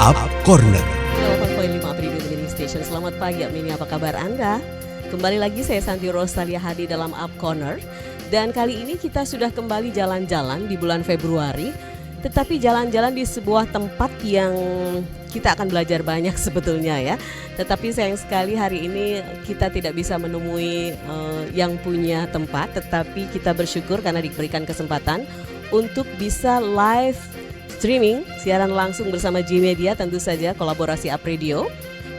Up Corner. 8.5 April Living Station. Selamat pagi, Mini. Apa kabar Anda? Kembali lagi saya Santi Rosalia Hadi dalam Up Corner. Dan kali ini kita sudah kembali jalan-jalan di bulan Februari. Tetapi jalan-jalan di sebuah tempat yang kita akan belajar banyak sebetulnya ya. Tetapi sayang sekali hari ini kita tidak bisa menemui yang punya tempat. Tetapi kita bersyukur karena diberikan kesempatan untuk bisa live streaming, siaran langsung bersama G-Media, tentu saja kolaborasi Up Radio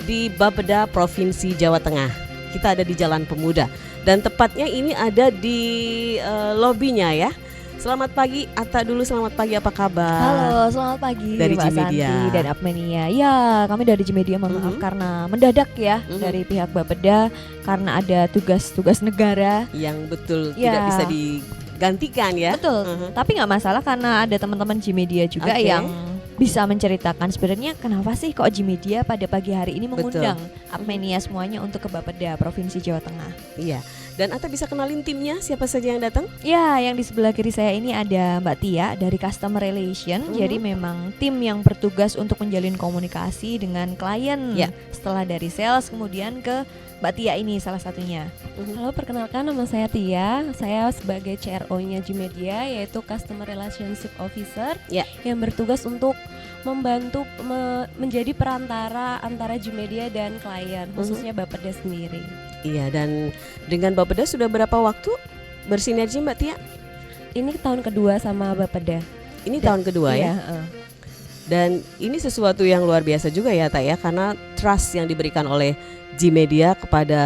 di Bapeda Provinsi Jawa Tengah. Kita ada di Jalan Pemuda dan tepatnya ini ada di lobinya ya. Selamat pagi Atta dulu, selamat pagi, apa kabar? Halo, selamat pagi dari Mbak G-Media Santi dan Apmenia. Ya, kami dari G-Media mohon maaf karena mendadak ya dari pihak Bapeda karena ada tugas-tugas negara yang betul ya. Tidak bisa digantikan ya. Betul, tapi nggak masalah karena ada teman-teman G-Media juga yang bisa menceritakan sebenarnya kenapa sih kok G-Media pada pagi hari ini mengundang Apmenia semuanya untuk ke Bapeda Provinsi Jawa Tengah. Iya. Dan Atta bisa kenalin timnya, siapa saja yang datang? Ya, yang di sebelah kiri saya ini ada Mbak Tia dari Customer Relation. Jadi memang tim yang bertugas untuk menjalin komunikasi dengan klien. Setelah dari sales kemudian ke Mbak Tia ini salah satunya. Halo, perkenalkan nama saya Tia. Saya sebagai CRO-nya G-Media, yaitu Customer Relationship Officer yang bertugas untuk membantu menjadi perantara antara G-Media dan klien, khususnya Bapeda sendiri. Iya, dan dengan Bapeda sudah berapa waktu bersinergi Mbak Tia? Ini tahun kedua sama Bapeda. Ini tahun kedua ya? Dan ini sesuatu yang luar biasa juga ya Tak ya, karena trust yang diberikan oleh G-Media kepada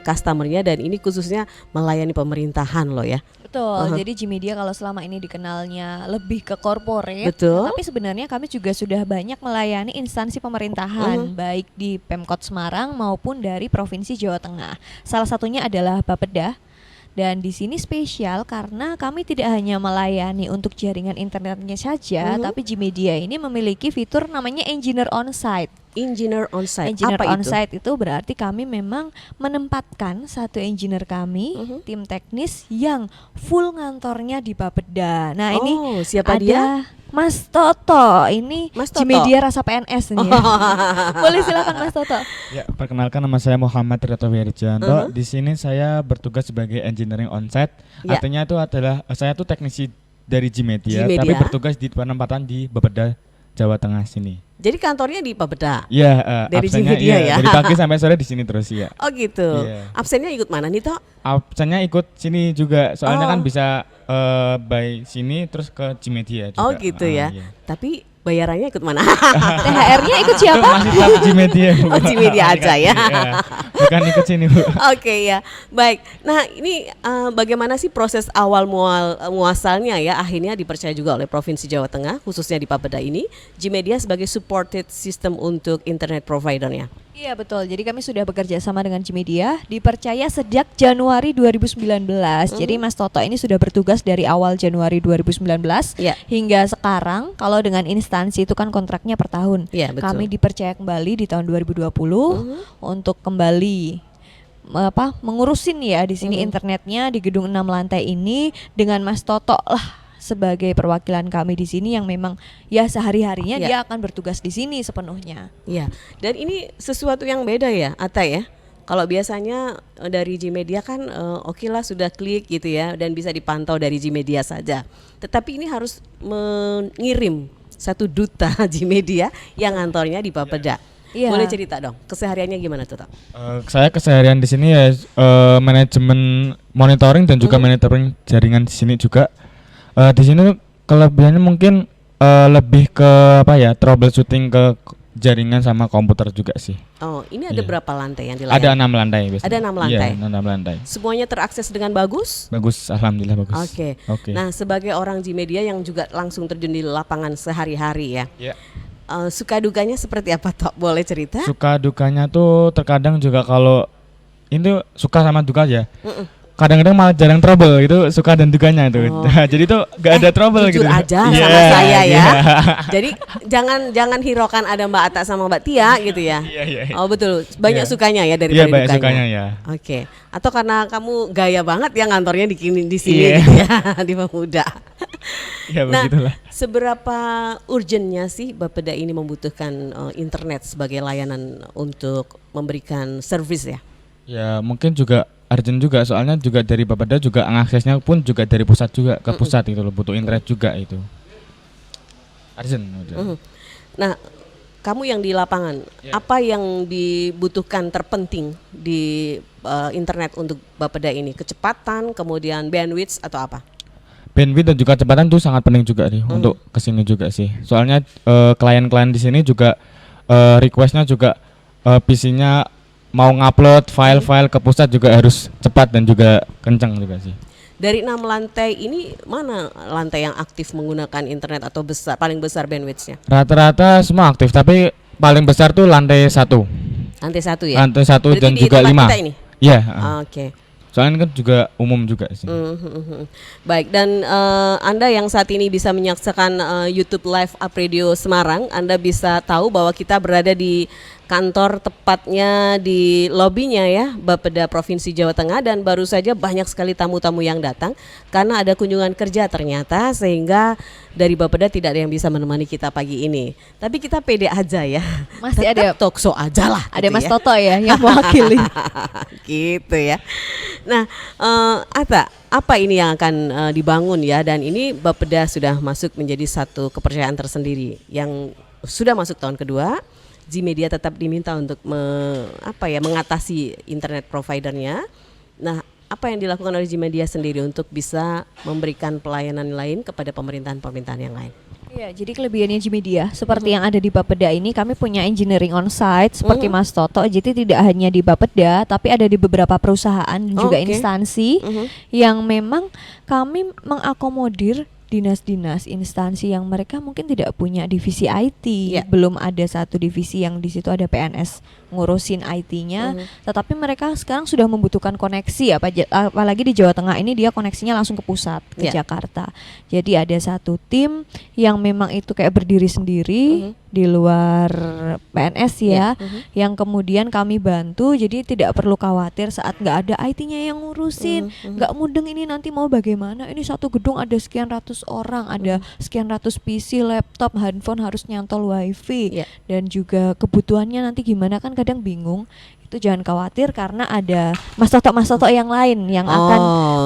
customernya, dan ini khususnya melayani pemerintahan loh ya. Betul, jadi G-Media kalau selama ini dikenalnya lebih ke corporate, tapi sebenarnya kami juga sudah banyak melayani instansi pemerintahan, baik di Pemkot Semarang maupun dari Provinsi Jawa Tengah. Salah satunya adalah Bapeda. Dan di sini spesial karena kami tidak hanya melayani untuk jaringan internetnya saja, tapi G-Media ini memiliki fitur namanya Engineer On-Site. Engineer On-Site. Engineer apa On-Site itu berarti kami memang menempatkan satu engineer kami, tim teknis yang full ngantornya di Bapeda. Nah ini siapa ada dia? Mas Toto, ini Mas Toto. G-Media rasa PNS nih. Boleh silakan Mas Toto. Ya, perkenalkan nama saya Muhammad Reto Wirjanto. Di sini saya bertugas sebagai engineering on-site. Artinya itu adalah saya tuh teknisi dari G-Media, tapi bertugas di penempatan di Bapeda Jawa Tengah sini. Jadi kantornya di Bapeda. Iya, dari absennya G-Media ya. Dari pagi sampai sore di sini terus ya. Oh gitu. Absennya ikut mana nih Tok? Absennya ikut sini juga. Soalnya kan bisa by sini terus ke G-Media juga. Oh gitu ya. Tapi bayarannya ikut mana? THR-nya ikut siapa? Masih tetap G-Media. Oh G-Media aja ya. Bukan ikut sini Bu. Oke ya, baik. Nah ini bagaimana sih proses awal muasalnya ya, akhirnya dipercaya juga oleh Provinsi Jawa Tengah, khususnya di Bapeda ini, G-Media sebagai supported system untuk internet providernya. Iya betul, jadi kami sudah bekerja sama dengan G-Media, dipercaya sejak Januari 2019. Jadi Mas Toto ini sudah bertugas dari awal Januari 2019 hingga sekarang. Kalau dengan instansi itu kan kontraknya per tahun. Kami dipercaya kembali di tahun 2020 untuk kembali mengurusin ya di sini internetnya di gedung 6 lantai ini dengan Mas Toto lah sebagai perwakilan kami di sini yang memang ya sehari-harinya dia akan bertugas di sini sepenuhnya. Iya. Dan ini sesuatu yang beda ya, Atta ya. Kalau biasanya dari G-Media kan oke lah sudah klik gitu ya dan bisa dipantau dari G-Media saja. Tetapi ini harus mengirim satu duta G-Media yang kantornya di Bapeda. Boleh cerita dong, kesehariannya gimana tuh? Saya keseharian di sini ya manajemen monitoring dan juga monitoring jaringan di sini juga. Di sini kelebihannya mungkin lebih ke troubleshooting ke jaringan sama komputer juga sih. Oh, ini ada berapa lantai yang dilayani? Ada 6 lantai biasanya. Ada 6 lantai. Iya, 6 lantai. Semuanya terakses dengan bagus? Bagus, alhamdulillah bagus. Oke. Nah, sebagai orang G-Media yang juga langsung terjun di lapangan sehari-hari ya. Suka dukanya seperti apa Tok? Boleh cerita? Suka dukanya tuh terkadang juga kalau itu suka sama duka ya. Kadang-kadang malah jarang trouble itu, suka dan dukanya itu. Jadi tuh gak ada trouble jujur gitu. Aja sama saya ya. Jadi jangan hiraukan ada Mbak Atta sama Mbak Tia gitu ya. Oh betul, banyak sukanya ya dari dukanya. Banyak sukanya ya. Oke. Atau karena kamu gaya banget ya ngantornya di sini gitu ya di Pemuda. Ya Nah, begitulah. seberapa urgentnya sih Bapeda ini membutuhkan internet sebagai layanan untuk memberikan service ya? Ya mungkin juga urgent juga, soalnya juga dari Bapeda juga aksesnya pun juga dari pusat juga ke pusat itu loh, butuh internet juga itu. Urgent. Nah, kamu yang di lapangan, apa yang dibutuhkan terpenting di internet untuk Bapeda ini? Kecepatan, kemudian bandwidth atau apa? Bandwidth dan juga kecepatan itu sangat penting juga nih untuk kesini juga sih. Soalnya klien-klien di sini juga requestnya juga PC-nya mau ngupload file-file ke pusat juga harus cepat dan juga kencang juga sih. Dari 6 lantai ini mana lantai yang aktif menggunakan internet atau paling besar bandwidth-nya? Rata-rata semua aktif, tapi paling besar tuh lantai 1. Lantai 1 ya? Lantai 1 Berarti dan di juga tempat 5. kita ini? Iya. Oke. Soalnya kan juga umum juga sih. Baik, dan Anda yang saat ini bisa menyaksikan YouTube Live Up Radio Semarang, Anda bisa tahu bahwa kita berada di kantor, tepatnya di lobinya ya Bapeda Provinsi Jawa Tengah, dan baru saja banyak sekali tamu-tamu yang datang karena ada kunjungan kerja ternyata, sehingga dari Bapeda tidak ada yang bisa menemani kita pagi ini. Tapi kita pede aja ya. Masih Tetap ada talkshow aja lah. ada gitu Mas ya. Toto ya yang mewakili. Gitu ya. Nah, Atta, apa ini yang akan dibangun ya? Dan ini Bapeda sudah masuk menjadi satu kepercayaan tersendiri yang sudah masuk tahun kedua. Gmedia tetap diminta untuk mengatasi internet providernya. Nah, apa yang dilakukan oleh Gmedia sendiri untuk bisa memberikan pelayanan lain kepada pemerintahan-pemerintahan yang lain? Iya, jadi kelebihannya Gmedia seperti yang ada di Bapeda ini, kami punya engineering on site seperti Mas Toto. Jadi tidak hanya di Bapeda, tapi ada di beberapa perusahaan dan juga instansi yang memang kami mengakomodir dinas-dinas instansi yang mereka mungkin tidak punya divisi IT, belum ada satu divisi yang di situ ada PNS ngurusin IT-nya, tetapi mereka sekarang sudah membutuhkan koneksi, apalagi di Jawa Tengah ini dia koneksinya langsung ke pusat, ke Jakarta. Jadi ada satu tim yang memang itu kayak berdiri sendiri di luar PNS ya, yang kemudian kami bantu, jadi tidak perlu khawatir saat nggak ada IT-nya yang ngurusin, nggak mudeng ini nanti mau bagaimana, ini satu gedung ada sekian ratus orang, ada sekian ratus PC, laptop, handphone harus nyantol wifi, dan juga kebutuhannya nanti gimana, kan kadang bingung. Itu jangan khawatir karena ada Mas Toto yang lain yang akan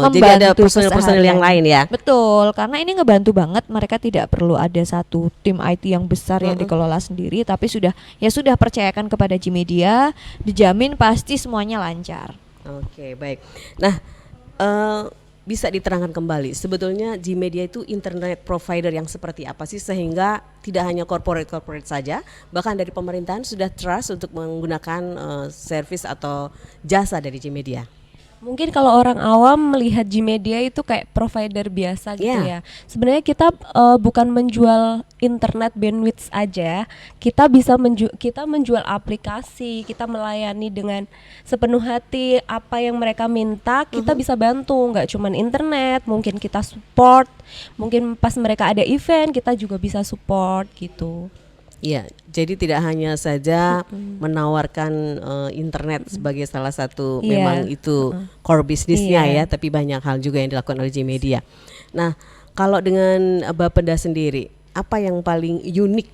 membantu. Jadi ada personil-personil yang lain ya. Betul, karena ini ngebantu banget, mereka tidak perlu ada satu tim IT yang besar yang dikelola sendiri, tapi sudah percayakan kepada Gmedia, dijamin pasti semuanya lancar. Oke, baik. Nah, bisa diterangkan kembali sebetulnya Gmedia itu internet provider yang seperti apa sih, sehingga tidak hanya corporate saja, bahkan dari pemerintahan sudah trust untuk menggunakan service atau jasa dari Gmedia. Mungkin kalau orang awam melihat Gmedia itu kayak provider biasa gitu ya. Sebenarnya kita bukan menjual internet bandwidth aja. Kita bisa menjual aplikasi, kita melayani dengan sepenuh hati apa yang mereka minta, kita bisa bantu, nggak cuman internet, mungkin kita support, mungkin pas mereka ada event kita juga bisa support gitu. Iya, jadi tidak hanya saja menawarkan internet sebagai salah satu memang itu core bisnisnya ya, tapi banyak hal juga yang dilakukan oleh Gmedia. Nah, kalau dengan Bapeda sendiri, apa yang paling unik?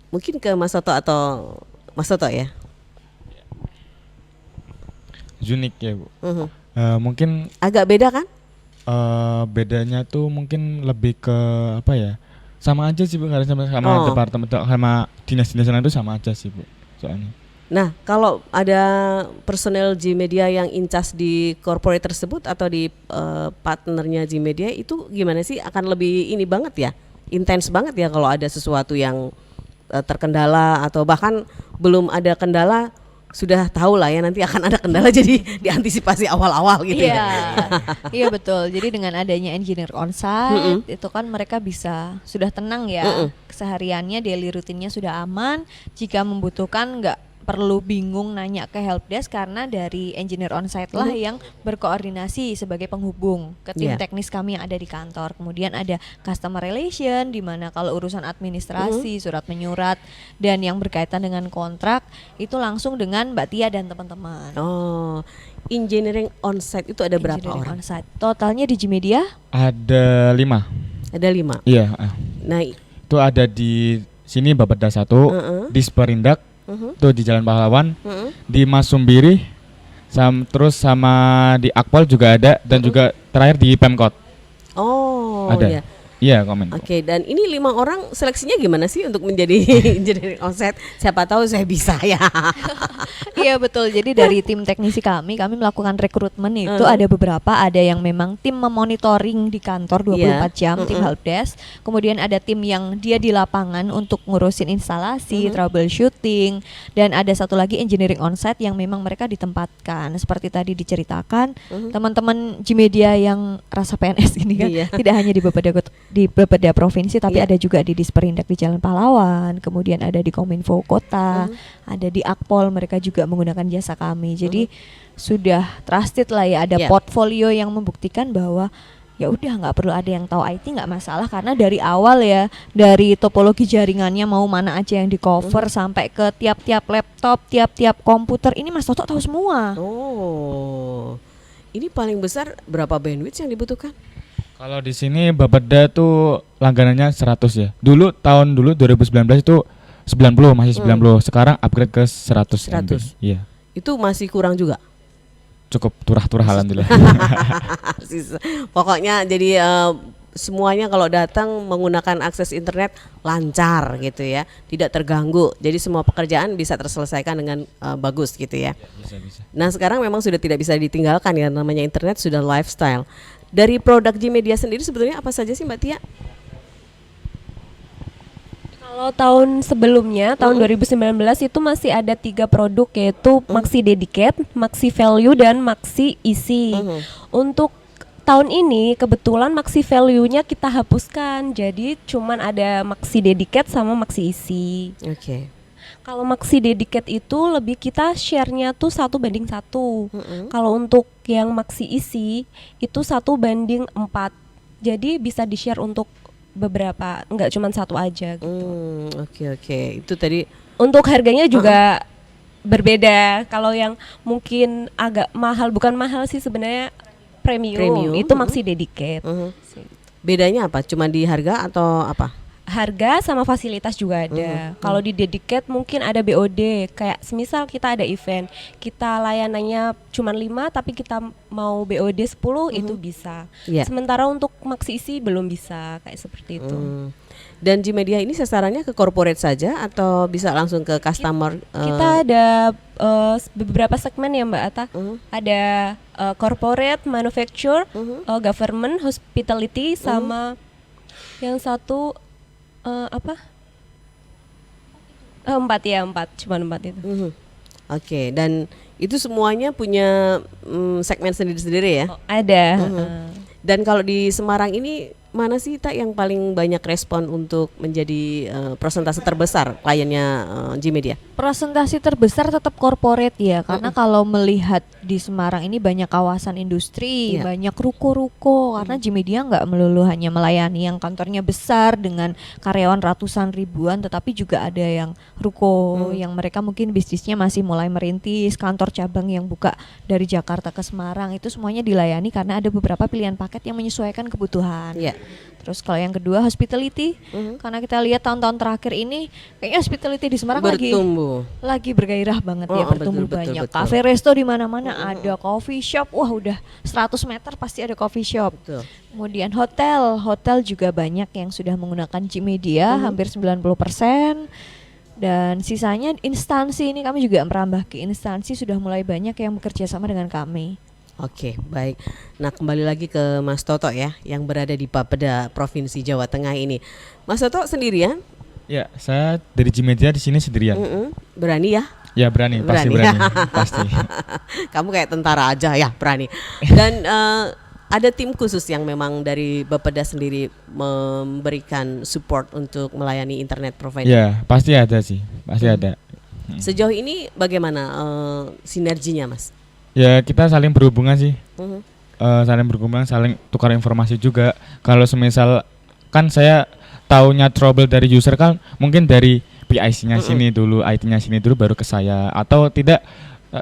Mungkin ke Mas Toto atau Mas Toto ya? Unik ya Bu. Mungkin agak beda kan? Bedanya tuh mungkin lebih ke apa ya? Sama aja sih Bu, sama departemen, sama dinas-dinas lain itu sama aja sih Bu, soalnya. Nah, kalau ada personel Gmedia yang incas di corporate tersebut atau di partnernya Gmedia, itu gimana sih? Akan lebih ini banget ya, intens banget ya kalau ada sesuatu yang terkendala atau bahkan belum ada kendala, sudah tahu lah ya nanti akan ada kendala, jadi diantisipasi awal-awal gitu ya. Iya betul. Jadi dengan adanya engineer on-site itu kan mereka sudah tenang ya, kesehariannya, daily rutinnya sudah aman. Jika membutuhkan nggak perlu bingung nanya ke helpdesk, karena dari engineer on-site lah yang berkoordinasi sebagai penghubung ke tim teknis kami yang ada di kantor. Kemudian ada customer relation, di mana kalau urusan administrasi, surat menyurat, dan yang berkaitan dengan kontrak itu langsung dengan Mbak Tia dan teman-teman. Oh, engineering on-site itu ada berapa orang? On-site. Totalnya di Gmedia ada 5. Ada 5. Iya. Nah, itu ada di sini Bapeda 1, di Sperindak, itu di Jalan Pahlawan, di Masumbiri, terus sama di Akpol juga ada, dan juga terakhir di Pemkot. Oh, ada. ya. Iya, komen. Oke, dan ini 5 orang seleksinya gimana sih untuk menjadi engineering onset? Siapa tahu saya bisa ya. Iya betul. Jadi dari tim teknisi kami melakukan rekrutmen itu ada beberapa, ada yang memang tim memonitoring di kantor 24 jam, tim helpdesk. Kemudian ada tim yang dia di lapangan untuk ngurusin instalasi, troubleshooting, dan ada satu lagi engineering onsite yang memang mereka ditempatkan. Seperti tadi diceritakan, teman-teman Gmedia yang rasa PNS ini kan tidak hanya di Bapeda provinsi, tapi ada juga di Disperindak di Jalan Pahlawan, kemudian ada di Kominfo Kota, ada di Akpol, mereka juga menggunakan jasa kami. Jadi sudah trusted lah ya, ada portfolio yang membuktikan bahwa ya udah nggak perlu ada yang tahu IT, nggak masalah, karena dari awal ya, dari topologi jaringannya mau mana aja yang di cover sampai ke tiap-tiap laptop, tiap-tiap komputer, ini Mas Toto tahu semua. Oh, ini paling besar berapa bandwidth yang dibutuhkan? Kalau di sini Bapeda tuh langganannya 100 ya. Tahun dulu 2019 itu 90, masih 90. Sekarang upgrade ke 100 MB. Iya. Itu masih kurang juga. Cukup turah-turah alhamdulillah. Pokoknya jadi semuanya kalau datang menggunakan akses internet lancar gitu ya, tidak terganggu. Jadi semua pekerjaan bisa terselesaikan dengan bagus gitu ya. Bisa. Nah, sekarang memang sudah tidak bisa ditinggalkan ya, namanya internet sudah lifestyle. Dari produk Gmedia sendiri sebetulnya apa saja sih Mbak Tia? Kalau tahun sebelumnya, tahun 2019 itu masih ada 3 produk, yaitu Maxi Dedicate, Maxi Value, dan Maxi Easy. Untuk tahun ini kebetulan Maxi Value-nya kita hapuskan, jadi cuman ada Maxi Dedicate sama Maxi Easy. Oke. Kalau Maxi Dedicate itu lebih kita share-nya tuh 1:1. Kalau untuk yang Maxi Easy itu 1:4. Jadi bisa di-share untuk beberapa, enggak cuma satu aja gitu. Oke. Itu tadi untuk harganya juga berbeda. Kalau yang mungkin agak mahal, bukan mahal sih sebenarnya, premium. Itu Maxi Dedicate. Bedanya apa? Cuma di harga atau apa? Harga sama fasilitas juga ada. Kalau di Dedicate mungkin ada BOD, kayak semisal kita ada event, kita layanannya cuma 5 tapi kita mau BOD 10 itu bisa. Sementara untuk Maxi Easy belum bisa, kayak seperti itu. Dan Gmedia ini sasarannya ke corporate saja atau bisa langsung ke customer? Kita ada beberapa segmen ya Mbak Ata. Ada corporate, manufacture, government, hospitality, sama yang satu apa? 4, cuma 4 itu. Oke, dan itu semuanya punya segmen sendiri-sendiri ya? Ada. Dan kalau di Semarang ini mana sih Tak yang paling banyak respon untuk menjadi persentase terbesar kliennya Gmedia? Presentasi terbesar tetap corporate ya, karena kalau melihat di Semarang ini banyak kawasan industri, banyak ruko-ruko, karena Gmedia nggak melulu hanya melayani yang kantornya besar dengan karyawan ratusan ribuan, tetapi juga ada yang ruko yang mereka mungkin bisnisnya masih mulai merintis, kantor cabang yang buka dari Jakarta ke Semarang, itu semuanya dilayani karena ada beberapa pilihan paket yang menyesuaikan kebutuhan. Terus kalau yang kedua hospitality, karena kita lihat tahun-tahun terakhir ini kayaknya hospitality di Semarang lagi bergairah banget ya, bertumbuh banyak. Cafe resto di mana-mana ada, coffee shop, wah udah 100 meter pasti ada coffee shop. Kemudian hotel juga banyak yang sudah menggunakan Gmedia, hampir 90%. Dan sisanya instansi, ini kami juga merambah ke instansi, sudah mulai banyak yang bekerja sama dengan kami. Oke, baik. Nah, kembali lagi ke Mas Toto ya, yang berada di Bapeda Provinsi Jawa Tengah ini. Mas Toto sendirian? Ya, saya dari Gmedia di sini sendirian. Berani ya? Ya berani. Pasti berani. Pasti. Kamu kayak tentara aja ya, berani. Dan ada tim khusus yang memang dari Bapeda sendiri memberikan support untuk melayani internet provider? Ya, pasti ada sih, pasti ada. Sejauh ini bagaimana sinerginya, Mas? Ya kita saling berhubungan sih, saling berhubungan, saling tukar informasi juga. Kalau semisal kan saya taunya trouble dari user kan mungkin dari PIC-nya sini dulu, IT-nya sini dulu baru ke saya, atau tidak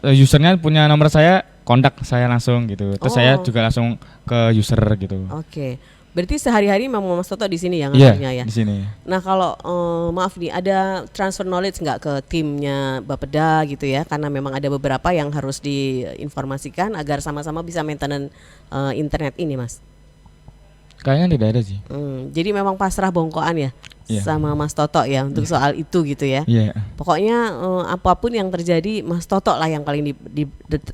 usernya punya nomor saya, kontak saya langsung gitu. Terus saya juga langsung ke user gitu. Oke. Berarti sehari-hari memang Mas Toto di sini ya Iya, ngajarnya ya. di sini. Nah kalau maaf nih, ada transfer knowledge nggak ke timnya Bapeda gitu ya? Karena memang ada beberapa yang harus diinformasikan agar sama-sama bisa maintenance internet ini, Mas. Kayaknya tidak ada sih. Jadi memang pasrah bongkoan ya, sama Mas Toto ya untuk soal itu gitu ya. Pokoknya apapun yang terjadi Mas Toto lah yang paling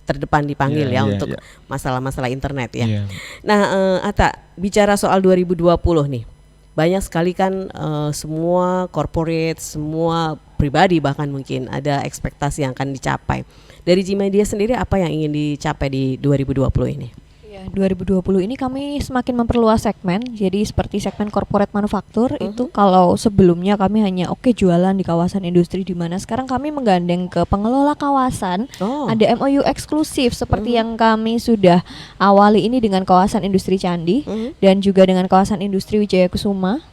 terdepan dipanggil untuk masalah-masalah internet ya. Nah Ata, bicara soal 2020 nih, banyak sekali kan semua corporate, semua pribadi bahkan mungkin ada ekspektasi yang akan dicapai. Dari Gmedia sendiri apa yang ingin dicapai di 2020 ini? 2020 ini kami semakin memperluas segmen. Jadi seperti segmen corporate manufaktur itu kalau sebelumnya kami hanya jualan di kawasan industri, di mana sekarang kami menggandeng ke pengelola kawasan. Ada MOU eksklusif seperti yang kami sudah awali ini dengan kawasan industri Candi dan juga dengan kawasan industri Wijaya Kusuma.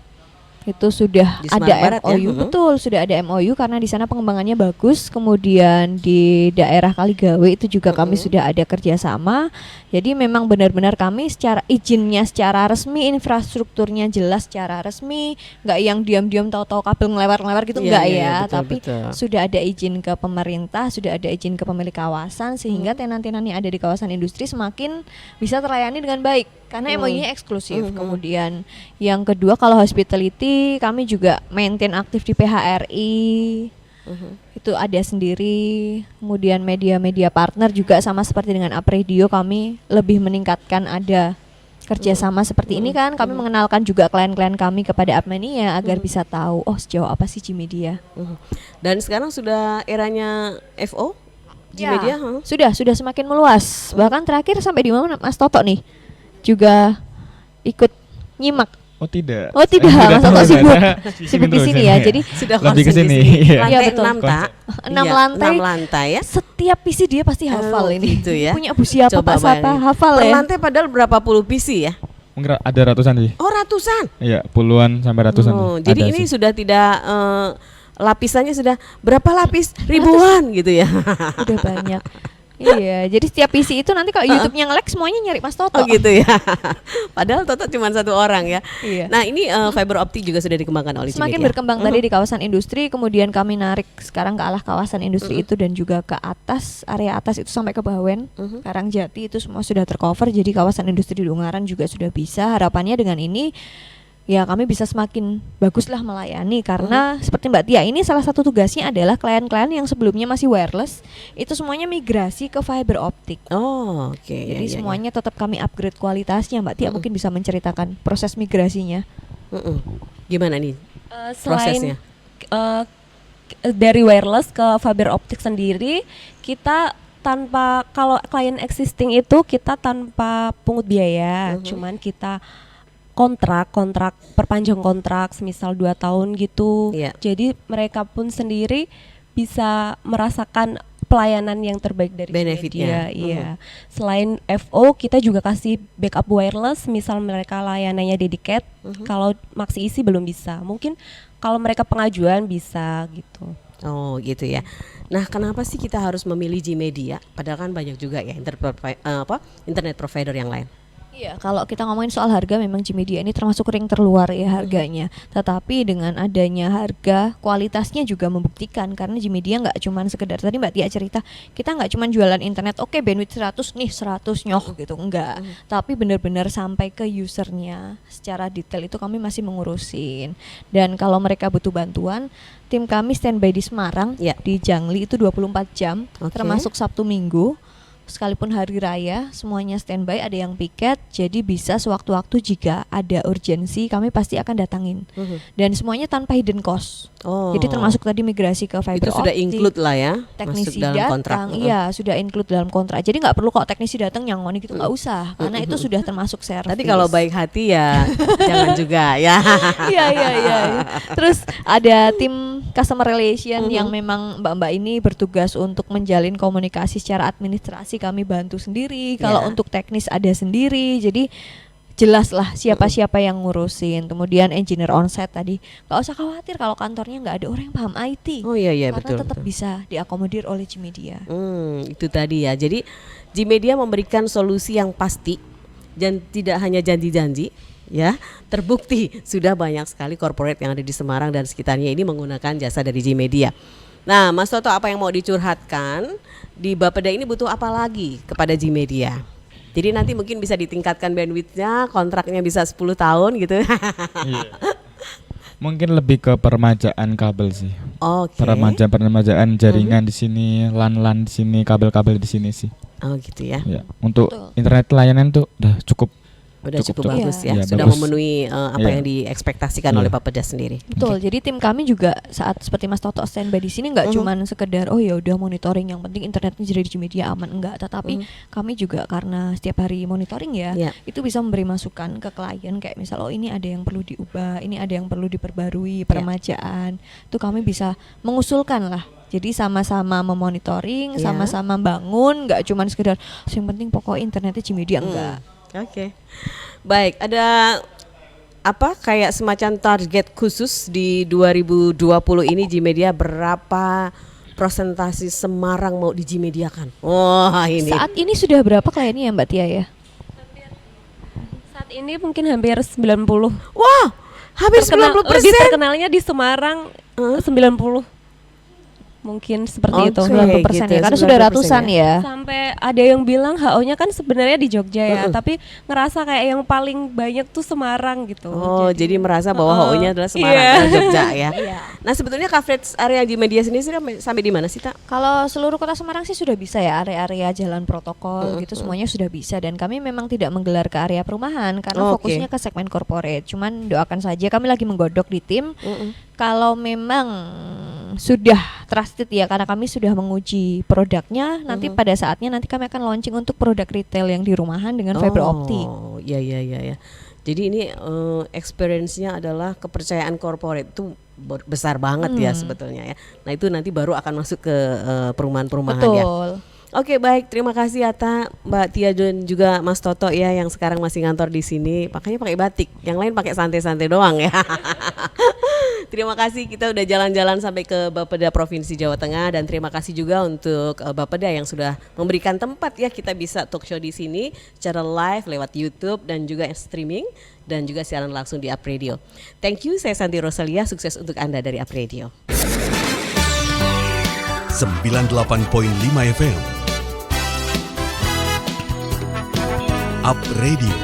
Itu sudah ada MOU, betul, sudah ada MOU karena di sana pengembangannya bagus. Kemudian di daerah Kaligawe itu juga kami sudah ada kerjasama. Jadi memang benar-benar kami secara izinnya secara resmi, infrastrukturnya jelas secara resmi, nggak yang diam-diam tahu-tahu kabel ngelewar-ngelewar gitu, enggak ya. Betul, tapi sudah ada izin ke pemerintah, sudah ada izin ke pemilik kawasan sehingga tenan-tenan yang ada di kawasan industri semakin bisa terlayani dengan baik karena MOU-nya eksklusif. Kemudian yang kedua kalau hospitality kami juga maintain aktif di PHRI. Itu ada sendiri. Kemudian media-media partner juga sama seperti dengan Apredio, kami lebih meningkatkan ada kerjasama seperti ini kan. Kami mengenalkan juga klien-klien kami kepada Apmania agar bisa tahu sejauh apa sih Gmedia. Dan sekarang sudah eranya FO Gmedia? Sudah semakin meluas. Bahkan terakhir sampai di mana Mas Toto nih juga ikut nyimak. Tidak. Mas Toto sibuk di sini ya. Jadi sudah lebih ke sini. Lantai betul. 6 lantai ya. Setiap PC dia pasti hafal ini. Gitu ya. Punya Bu siapa Pak Sapa hafal ya. Per lantai padahal berapa puluh PC ya? Mungkin ada ratusan sih. Ratusan? Iya, puluhan sampai ratusan. Jadi ini sih sudah tidak lapisannya sudah berapa lapis? Ribuan gitu ya. Udah banyak. Iya, jadi setiap PC itu nanti kalau YouTube-nya nge-lag semuanya nyari Mas Toto. Gitu ya. Padahal Toto cuma satu orang ya. Iya. Nah ini fiber optik juga sudah dikembangkan oleh semakin berkembang tadi di kawasan industri, kemudian kami narik sekarang ke arah kawasan industri itu dan juga ke atas, area atas itu sampai ke Bawen, Karangjati itu semua sudah tercover. Jadi kawasan industri di Ungaran juga sudah bisa. Harapannya dengan ini ya kami bisa semakin baguslah melayani karena seperti Mbak Tia ini salah satu tugasnya adalah klien-klien yang sebelumnya masih wireless itu semuanya migrasi ke fiber optik. Jadi semuanya tetap kami upgrade kualitasnya. Mbak Tia mungkin bisa menceritakan proses migrasinya. Gimana nih prosesnya? Dari wireless ke fiber optik sendiri kita tanpa, kalau klien existing itu kita tanpa pungut biaya, cuman kita kontrak perpanjang kontrak semisal 2 tahun gitu. Jadi mereka pun sendiri bisa merasakan pelayanan yang terbaik dari benefitnya. Iya. Selain FO kita juga kasih backup wireless misal mereka layanannya dedicated. Kalau maxi isi belum bisa. Mungkin kalau mereka pengajuan bisa gitu. Gitu ya. Nah, kenapa sih kita harus memilih Gmedia? Padahal kan banyak juga ya internet provider yang lain. Iya, kalau kita ngomongin soal harga memang Gmedia ini termasuk ring terluar ya harganya. Tetapi dengan adanya harga, kualitasnya juga membuktikan karena Gmedia nggak cuma sekedar tadi Mbak Tia cerita, kita nggak cuma jualan internet, bandwidth 100 nih 100 nyoh gitu, enggak. Tapi benar-benar sampai ke usernya secara detail itu kami masih mengurusin. Dan kalau mereka butuh bantuan, tim kami standby di Semarang, di Jangli itu 24 jam, termasuk Sabtu Minggu. Sekalipun hari raya semuanya standby, ada yang piket, jadi bisa sewaktu-waktu jika ada urgensi kami pasti akan datangin. Dan semuanya tanpa hidden cost. Jadi termasuk tadi migrasi ke fiber optik. Itu sudah include lah ya. Teknisi datang, sudah include dalam kontrak. Jadi nggak perlu kok teknisi datang yang ngoni gitu, nggak usah, karena itu sudah termasuk service. Tapi kalau baik hati ya jangan juga ya. Iya. Terus ada tim customer relation yang memang mbak-mbak ini bertugas untuk menjalin komunikasi secara administrasi, kami bantu sendiri. Kalau untuk teknis ada sendiri. Jadi jelas lah siapa-siapa yang ngurusin. Kemudian engineer onsite tadi nggak usah khawatir kalau kantornya nggak ada orang yang paham IT. Iya karena betul. Tetap bisa diakomodir oleh Gmedia. Itu tadi ya. Jadi Gmedia memberikan solusi yang pasti dan tidak hanya janji-janji ya, terbukti sudah banyak sekali corporate yang ada di Semarang dan sekitarnya ini menggunakan jasa dari Gmedia. Nah, Mas Toto, apa yang mau dicurhatkan di Bapeda ini butuh apa lagi kepada Gmedia? Jadi nanti mungkin bisa ditingkatkan bandwidthnya, kontraknya bisa 10 tahun gitu. Iya. Mungkin lebih ke peremajaan kabel sih. Oke. Peremajaan jaringan di sini, LAN di sini, kabel-kabel di sini sih. Oh gitu ya. Ya, untuk internet layanan tuh udah cukup bagus ya, ya, sudah bagus. memenuhi apa yang diekspektasikan oleh Bapeda sendiri. Betul. Jadi tim kami juga saat seperti Mas Toto standby di sini nggak cuman sekedar oh ya udah monitoring, yang penting internetnya jadi di Gmedia aman, enggak, tetapi kami juga karena setiap hari monitoring ya, itu bisa memberi masukan ke klien kayak misal oh ini ada yang perlu diubah, ini ada yang perlu diperbarui peremajaan. Itu kami bisa mengusulkan lah. Jadi sama-sama memonitoring, sama-sama bangun, nggak cuman sekedar yang penting pokoknya internetnya Gmedia enggak. Oke. Baik, ada apa kayak semacam target khusus di 2020 ini Gmedia berapa presentasi Semarang mau di Gmediakan? Wah, ini. Saat ini sudah berapa kliennya ya Mbak Tia ya? Saat ini mungkin hampir 90. Wah, hampir 90%. Lebih terkenalnya di Semarang 90. Mungkin seperti itu 90% gitu, ya, karena sudah ratusan ya. Sampai ada yang bilang HO-nya kan sebenarnya di Jogja ya, tapi ngerasa kayak yang paling banyak tuh Semarang gitu. Oh, jadi merasa bahwa HO-nya adalah Semarang dan Jogja ya. Nah, sebetulnya coverage area Gmedia sendiri sampai di mana sih, Tak? Kalau seluruh kota Semarang sih sudah bisa ya, area-area jalan protokol gitu semuanya sudah bisa, dan kami memang tidak menggelar ke area perumahan karena fokusnya ke segmen corporate. Cuman doakan saja, kami lagi menggodok di tim. Kalau memang sudah trusted ya, karena kami sudah menguji produknya, nanti pada saatnya nanti kami akan launching untuk produk retail yang di rumahan dengan fiber optik. Oh, ya. Jadi ini experience-nya adalah kepercayaan corporate itu besar banget ya sebetulnya ya. Nah, itu nanti baru akan masuk ke perumahan-perumahan ya. Betul. Oke, baik, terima kasih Ata, Mbak Tia dan juga Mas Toto ya yang sekarang masih ngantor di sini. Makanya pakai batik, yang lain pakai santai-santai doang ya. Terima kasih, kita udah jalan-jalan sampai ke Bapeda Provinsi Jawa Tengah, dan terima kasih juga untuk Bapeda yang sudah memberikan tempat ya kita bisa talk show di sini secara live lewat YouTube dan juga streaming dan juga siaran langsung di Up Radio. Thank you, saya Santi Rosalia, sukses untuk Anda dari Up Radio. 98.5 FM Up Radio,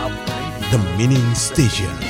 The Meaning Station.